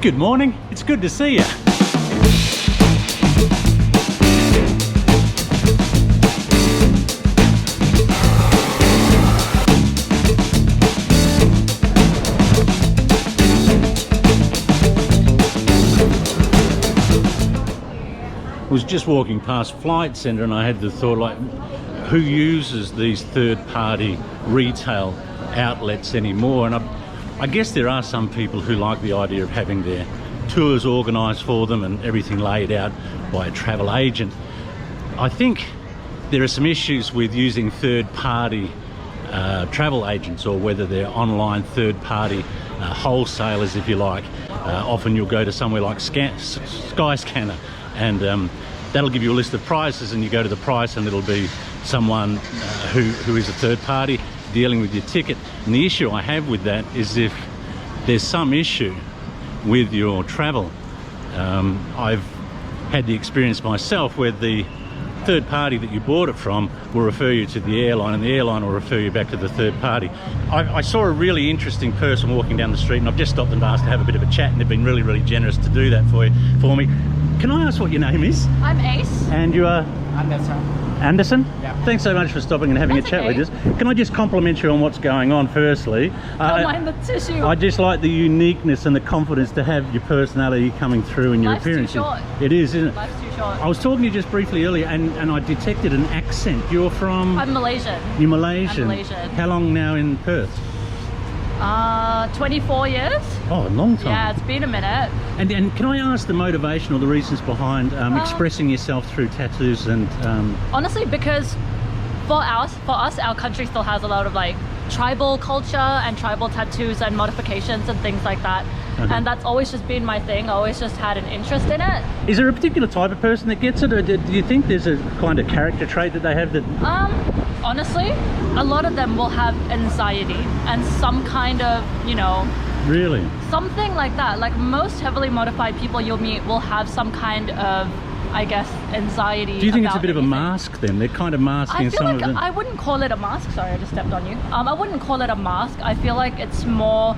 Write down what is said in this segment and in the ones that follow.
Good morning, it's good to see you. I was just walking past Flight Centre and I had the thought, like, who uses these third-party retail outlets anymore? And I guess there are some people who like the idea of having their tours organised for them and everything laid out by a travel agent. I think there are some issues with using third-party travel agents, or whether they're online third-party wholesalers, if you like. Often you'll go to somewhere like Skyscanner and that'll give you a list of prices, and you go to the price and it'll be someone who is a third party dealing with your ticket. And the issue I have with that is if there's some issue with your travel, I've had the experience myself where the third party that you bought it from will refer you to the airline, and the airline will refer you back to the third party. I saw a really interesting person walking down the street, and I've just stopped and asked to have a bit of a chat, and they've been really, really generous to do that for me. Can I ask what your name is? I'm Ace. And you are? Anderson. Anderson? Yeah. Thanks so much for stopping and having a chat with us. Can I just compliment you on what's going on firstly? Don't mind the tissue. I just like the uniqueness and the confidence to have your personality coming through in your appearance. Life's too short. It is, isn't it? Life's too short. I was talking to you just briefly earlier and I detected an accent. You're from? I'm Malaysian. You're Malaysian? I'm Malaysian. How long now in Perth? 24 years. Oh, a long time. Yeah, it's been a minute. And can I ask the motivation or the reasons behind expressing yourself through tattoos and... Honestly, because for us, our country still has a lot of like tribal culture and tribal tattoos and modifications and things like that. And that's always just been my thing. I always just had an interest in it. Is there a particular type of person that gets it, or do you think there's a kind of character trait that they have that... Honestly, a lot of them will have anxiety and some kind of, you know... Really? Something like that. Like most heavily modified people you'll meet will have some kind of, I guess, anxiety. Do you think it's a bit of a mask then? They're kind of masking some of them. I wouldn't call it a mask. Sorry, I just stepped on you. I wouldn't call it a mask. I feel like it's more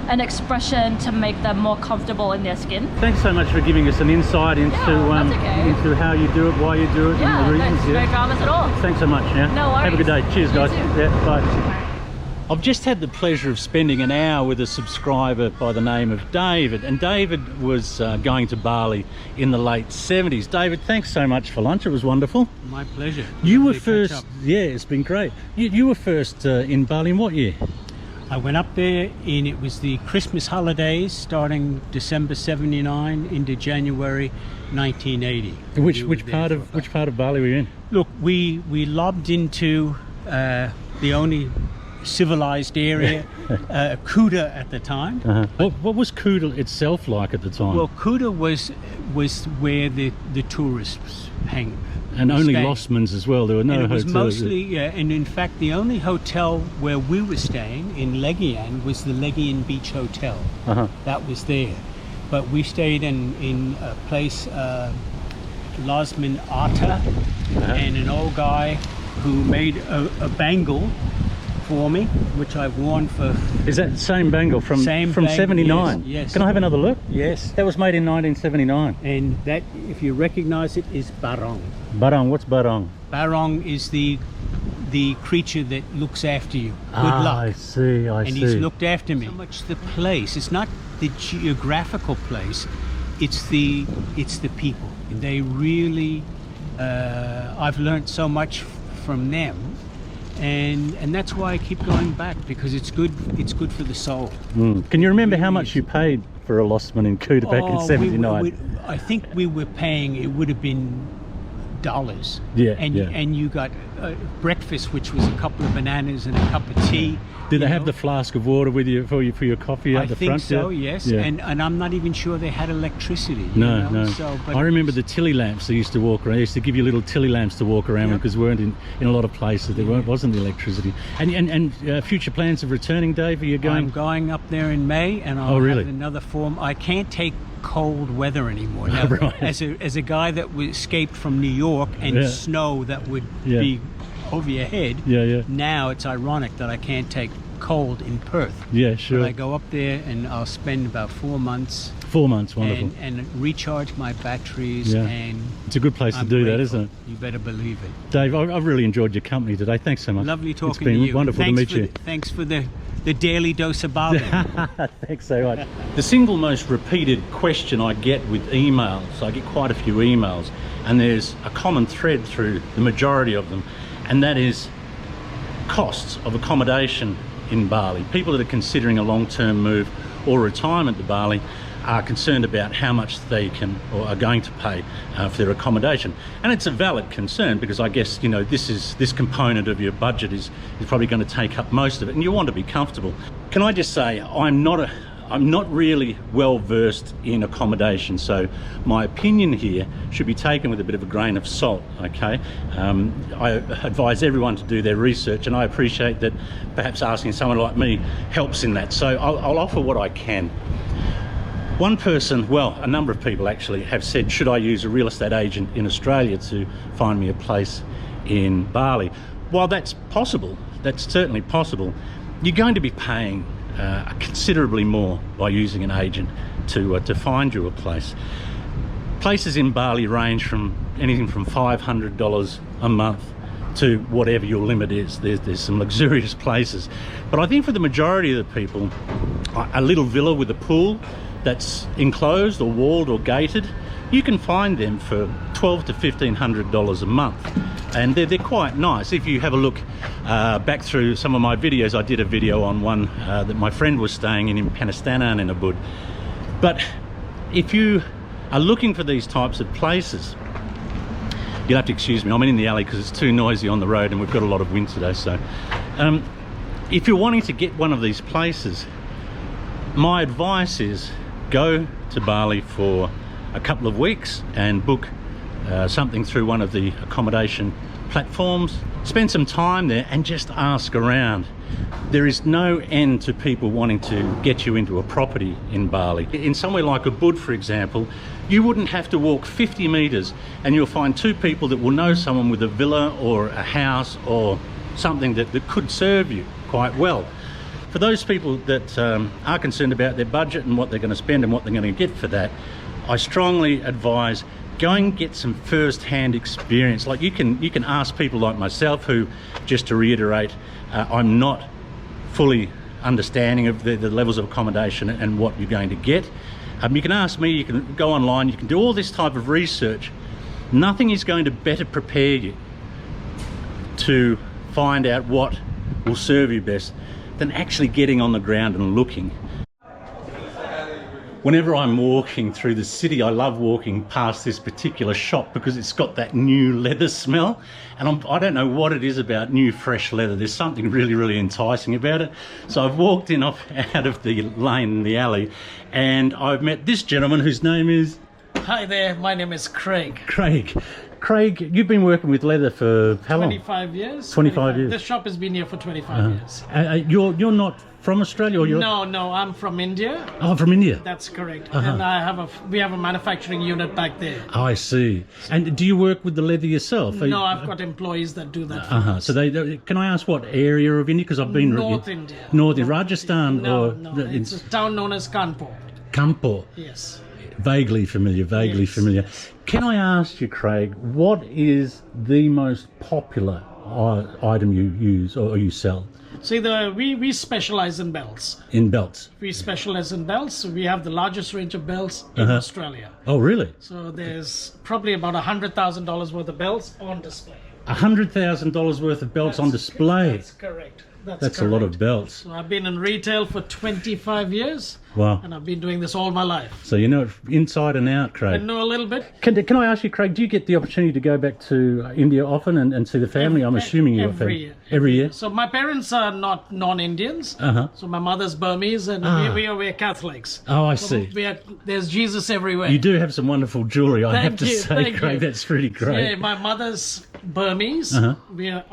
an expression to make them more comfortable in their skin. Thanks so much for giving us an insight into into how you do it, why you do it, and the reasons. No dramas at all. Thanks so much. Yeah. No worries. Have a good day. Cheers, You guys. too. Yeah. Bye. I've just had the pleasure of spending an hour with a subscriber by the name of David, and David was going to Bali in the late 70s. David, thanks so much for lunch. It was wonderful. My pleasure. You were first. Yeah, it's been great. You were first in Bali in what year? I went up there it was the Christmas holidays starting December 79 into January 1980. Which part of Bali were you in? Look, we lobbed into the only civilized area, Kuta at the time. What was Kuta itself like at the time? Well, Kuta was where the tourists hang. And only Lostmans as well. There were no hotels. It was mostly, yeah, and in fact the only hotel where we were staying in Legian was the Legian Beach Hotel. That was there. But we stayed in a place, Lasman Atta, and an old guy who made a bangle for me, which I've worn for... Is that the same bangle from 79? Yes. Can I have another look? Yes. That was made in 1979. And that, if you recognize it, is barong. Barong, what's barong? Barong is the creature that looks after you. Good luck. I see. And he's looked after me. So much the place. It's not the geographical place. It's the people. And they really... I've learned so much from them. And that's why I keep going back, because it's good for the soul. Can you remember how much you paid for a Lostman in Kuta back in 79? I think we were paying, it would have been dollars. And you got breakfast, which was a couple of bananas and a cup of tea. Did they have the flask of water with you for your coffee at the front? I think so, yes. Yeah. And I'm not even sure they had electricity. No. So, I remember the tilly lamps they used to walk around. They used to give you little tilly lamps to walk around with, because we weren't in a lot of places. There wasn't the electricity. And future plans of returning, Dave? Are you going? I'm going up there in May, and I'll have another form. I can't take cold weather anymore. Now, as a guy that escaped from New York and snow that would be over your head. Now it's ironic that I can't take cold in Perth. Yeah, sure. But I go up there and I'll spend about 4 months. 4 months, wonderful. And recharge my batteries. Yeah. And It's a good place I'm to do that, grateful. isn't it? You better believe it. Dave, I've really enjoyed your company today. Thanks so much. Lovely talking It's been to you. wonderful Thanks to meet you. Thanks for the daily dose of Bali. Thanks so much. The single most repeated question I get with emails, I get quite a few emails, and there's a common thread through the majority of them, and that is costs of accommodation in Bali. People that are considering a long-term move or retirement to Bali are concerned about how much they can or are going to pay for their accommodation, and it's a valid concern, because I guess, you know, this component of your budget is probably going to take up most of it, and you want to be comfortable. Can I just say, I'm not really well versed in accommodation, so my opinion here should be taken with a bit of a grain of salt, okay? I advise everyone to do their research, and I appreciate that perhaps asking someone like me helps in that, so I'll offer what I can. One person, well, a number of people actually, have said, should I use a real estate agent in Australia to find me a place in Bali? While that's possible, that's certainly possible, you're going to be paying considerably more by using an agent to find you a place. Places in Bali range from anything from $500 a month to whatever your limit is. There's some luxurious places, but I think for the majority of the people, a little villa with a pool that's enclosed or walled or gated, you can find them for $1,200 to $1,500 a month, and they're quite nice. If you have a look back through some of my videos, I did a video on one that my friend was staying in Panastana in Ubud. But if you are looking for these types of places, you'll have to excuse me, I'm in the alley because it's too noisy on the road and we've got a lot of wind today. So if you're wanting to get one of these places, my advice is go to Bali for a couple of weeks and book something through one of the accommodation platforms. Spend some time there and just ask around. There is no end to people wanting to get you into a property in Bali. In somewhere like Ubud, for example, you wouldn't have to walk 50 meters and you'll find two people that will know someone with a villa or a house or something that could serve you quite well. For those people that are concerned about their budget and what they're going to spend and what they're going to get for that, I strongly advise go and get some first-hand experience. Like you can ask people like myself, who, just to reiterate, I'm not fully understanding of the levels of accommodation and what you're going to get. You can ask me, you can go online, you can do all this type of research. Nothing is going to better prepare you to find out what will serve you best than actually getting on the ground and looking. Whenever I'm walking through the city, I love walking past this particular shop because it's got that new leather smell, and I don't know what it is about new fresh leather. There's something really, really enticing about it. So I've walked in out of the lane in the alley, and I've met this gentleman whose name is... Hi there, my name is Craig. Craig, you've been working with leather for how long? 25 years. 25 years. This shop has been here for 25 years. You're not from Australia, or you're... No, I'm from India. Oh, from India. That's correct. And we have a manufacturing unit back there. Oh, I see. And do you work with the leather yourself? No, I've got employees that do that. For us. So they can I ask what area of India? Because I've been North India. North in Rajasthan, No, or it's a town known as Kanpur. Kanpur. Yes. Vaguely familiar. Yes. Can I ask you, Craig, what is the most popular item you use or you sell? See, we specialize in belts. In belts? We specialize in belts. We have the largest range of belts in Australia. Oh, really? So there's probably about $100,000 worth of belts on display. $100,000 worth of belts on display? That's correct. That's a lot of belts. So I've been in retail for 25 years. Wow. And I've been doing this all my life. So you know it inside and out, Craig. I know a little bit. Can I ask you, Craig, do you get the opportunity to go back to India often and see the family? I'm assuming you're every year. So my parents are not non-Indians. So my mother's Burmese and we're Catholics. Oh, I see. There's Jesus everywhere. You do have some wonderful jewellery, I have to say, Craig. That's pretty great. Yeah, my mother's Burmese. We are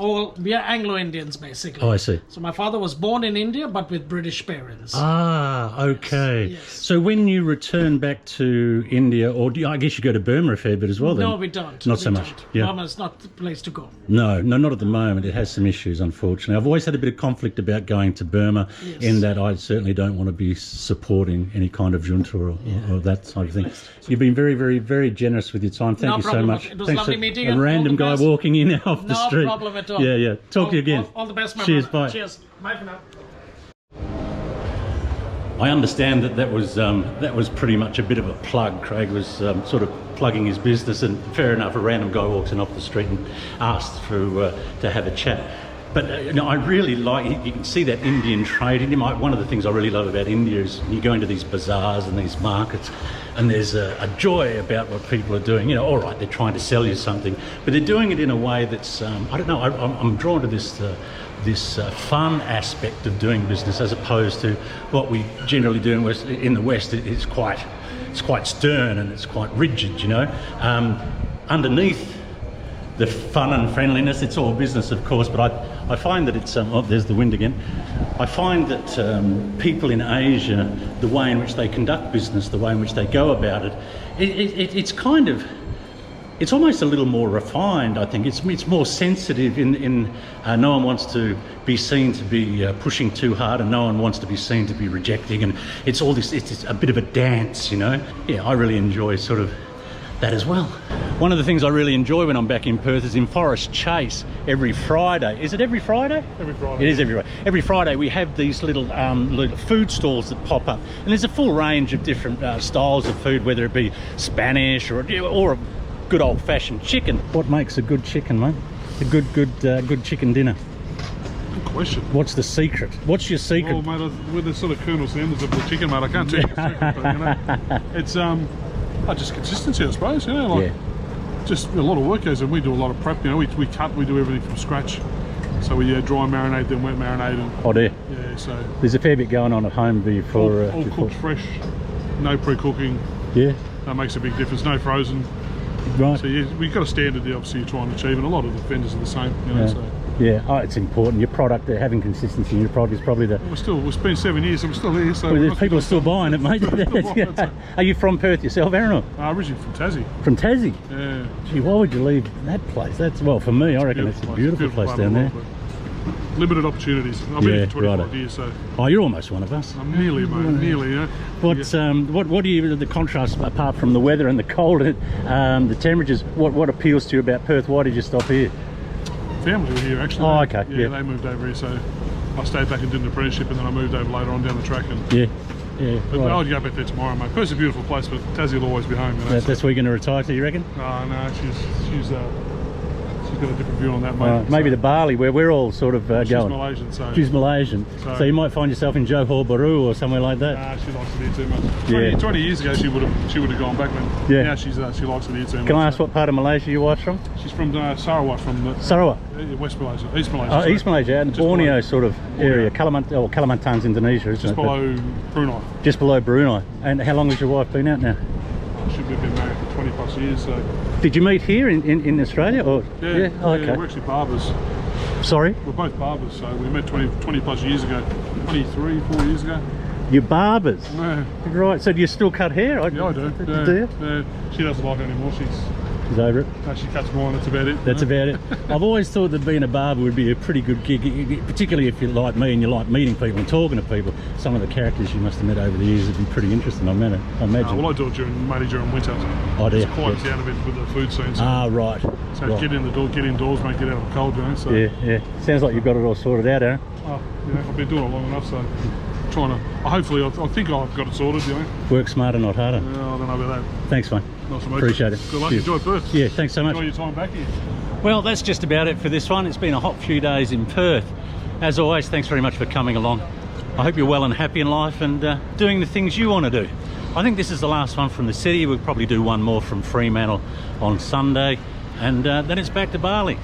Anglo-Indians, basically. Oh, I see. So my father was born in India, but with British parents. Ah, okay. Okay. yes. So when you return back to India, or I guess you go to Burma a fair bit as well then? No, we don't. Not We so much. don't. Yeah. Burma's not the place to go. No, not at the moment. It has some issues, unfortunately. I've always had a bit of conflict about going to Burma, Yes. in that I certainly don't want to be supporting any kind of junta or that sort of thing. You've been very, very, very generous with your time. Thank No you so problem. much. It was Thanks lovely for meeting a you. All random the guy best. walking in off the No street. problem at all. Yeah, yeah. Talk to you again. All the best, my Cheers, brother. bye. Cheers. Bye for now. I understand that was pretty much a bit of a plug. Craig was sort of plugging his business, and fair enough, a random guy walks in off the street and asks to have a chat. But I really like, you can see that Indian trade in him. One of the things I really love about India is you go into these bazaars and these markets, and there's a joy about what people are doing. All right, they're trying to sell you something, but they're doing it in a way that's, I don't know, I'm drawn to this fun aspect of doing business, as opposed to what we generally do in the West. It's quite stern and it's quite rigid, Underneath the fun and friendliness, it's all business, of course, but I find that it's, oh, there's the wind again. I find that people in Asia, the way in which they conduct business, the way in which they go about it, it's kind of, it's almost a little more refined, I think. It's more sensitive in no one wants to be seen to be pushing too hard, and no one wants to be seen to be rejecting, and it's all this, it's a bit of a dance, Yeah, I really enjoy sort of that as well. One of the things I really enjoy when I'm back in Perth is in Forest Chase every Friday. Is it every Friday? Every Friday. It is every Friday. Every Friday we have these little food stalls that pop up, and there's a full range of different styles of food, whether it be Spanish or a good old-fashioned chicken. What makes a good chicken, mate? A good chicken dinner. Good question. What's the secret? What's your secret? Well, mate, with the sort of Colonel Sanders of the chicken, mate, I can't tell you the secret, but, it's just consistency, I suppose. Just a lot of work goes, and we do a lot of prep. We cut, we do everything from scratch. So we dry marinate, then wet marinate, and Oh dear. yeah. So There's a fair bit going on at home before. all cooked fresh, no pre-cooking. Yeah. That makes a big difference. No frozen. Right. So we've got a standard that obviously you're trying to achieve, and a lot of the vendors are the same. Yeah. So Yeah, oh, it's important. Your product, having consistency in your product is probably the... it's been 7 years, and we're still here. So Well, people are still buying it, mate. Are you from Perth yourself, Aaron? Originally from Tassie. From Tassie? Yeah. Gee, why would you leave that place? That's, well, for me, I reckon it's a beautiful place part down of the there. world, but limited opportunities. I've been here for 25 righto. years, so Oh, you're almost one of us. I'm nearly, mate, nearly. What do you, the contrast, apart from the weather and the cold, the temperatures, what appeals to you about Perth? Why did you stop here? Family were here actually. Oh, okay. Yeah, they moved over here, so I stayed back and did an apprenticeship, and then I moved over later on down the track. And Yeah. but Right. I'll go back there tomorrow, mate. Perth's a beautiful place, but Tassie will always be home. That's where you're going to retire to, you reckon? No, she's got a different view on that, mate. Maybe the Bali, where we're all sort of She's going. Malaysian, so She's Malaysian, so you might find yourself in Johor Bahru or somewhere like that. nah, she likes it here too much. 20 years ago, she would have gone back, but Yeah. now she likes it here too much. Can I ask what part of Malaysia your wife's from? She's from Sarawak, from Sarawak. West Malaysia, East Malaysia. Oh, sorry. East Malaysia, out in Just Borneo below- sort of area. Kalimantan's Indonesia, isn't just it? below Brunei. Just below Brunei. And how long has your wife been out now? Should have been married for 20 plus years, so Did you meet here in Australia? Or? yeah. Oh, okay. We're actually barbers. Sorry? We're both barbers, so we met 20 plus years ago, 23, 4 years ago. You're barbers? Yeah, Right, so do you still cut hair? yeah, I do. Do you? Yeah. She doesn't like it anymore. She's over it. She cuts mine. That's about it. That's about it. I've always thought that being a barber would be a pretty good gig, particularly if you're like me and you like meeting people and talking to people. Some of the characters you must have met over the years would be pretty interesting, I imagine. Well, I do it mainly during winter. Oh dear. It's quiet down a bit with the food scene. So, Right. so Right. get indoors, mate, get out of the cold, So, Yeah. Sounds like you've got it all sorted out, Aaron. I've been doing it long enough, so trying to. Hopefully, I think I've got it sorted. Work smarter, not harder. I don't know about that. Thanks, mate. Nice to meet you. Appreciate it. Good luck. Cheers. Enjoy Perth. Yeah, thanks so much. Enjoy your time back here. Well, that's just about it for this one. It's been a hot few days in Perth. As always, thanks very much for coming along. I hope you're well and happy in life and doing the things you want to do. I think this is the last one from the city. We'll probably do one more from Fremantle on Sunday, and then it's back to Bali.